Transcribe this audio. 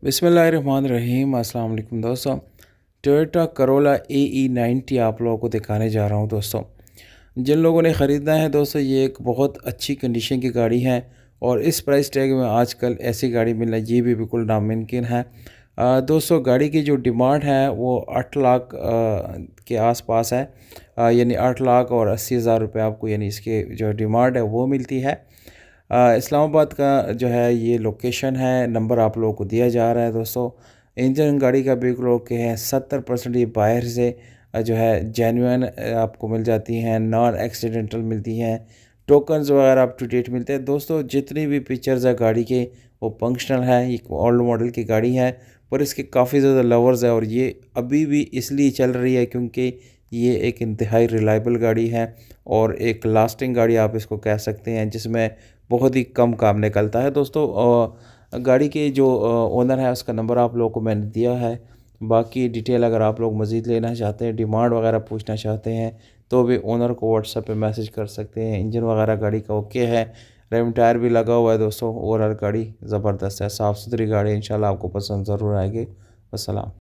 बिस्मिल्लाहिर्रहमानिर्रहीम। अस्सलाम वालेकुम दोस्तों। टोयोटा करोला AE90 आप लोगों को दिखाने जा रहा हूं दोस्तों। जिन लोगों ने ख़रीदना है दोस्तों, ये एक बहुत अच्छी कंडीशन की गाड़ी है और इस प्राइस टैग में आजकल ऐसी गाड़ी मिलना ये भी बिल्कुल नामुमकिन है। दोस्तों, गाड़ी की जो डिमांड है वो 8 लाख के आसपास है। यानी 8 लाख और 80,000 रुपये आपको यानी इसके जो डिमांड है वो मिलती है। इस्लामाबाद का जो है ये लोकेशन है, नंबर आप लोगों को दिया जा रहा है दोस्तों। इंजन गाड़ी का बिल्कुल ओके है। 70% ये बाहर से जो है जेन्युइन आपको मिल जाती हैं, नॉन एक्सीडेंटल मिलती हैं, टोकन्स वगैरह अप टू डेट मिलते हैं दोस्तों। जितनी भी फीचर्स है गाड़ी के वो फंक्शनल है। ये ओल्ड मॉडल की गाड़ी है पर इसके काफ़ी ज़्यादा लवर्स है और ये अभी भी इसलिए चल रही है क्योंकि ये एक इंतहाई रिलायबल गाड़ी है और एक लास्टिंग गाड़ी आप इसको कह सकते हैं, जिसमें बहुत ही कम काम निकलता है दोस्तों। गाड़ी के जो ओनर है उसका नंबर आप लोगों को मैंने दिया है। बाकी डिटेल अगर आप लोग मज़ीद लेना चाहते हैं, डिमांड वगैरह पूछना चाहते हैं तो भी ओनर को व्हाट्सएप पे मैसेज कर सकते हैं। इंजन वगैरह गाड़ी का ओके है, रेम टायर भी लगा हुआ है दोस्तों। ओवरऑल गाड़ी ज़बरदस्त है, साफ़ सुथरी गाड़ी, इंशाल्लाह आपको पसंद ज़रूर आएगी। अस्सलाम।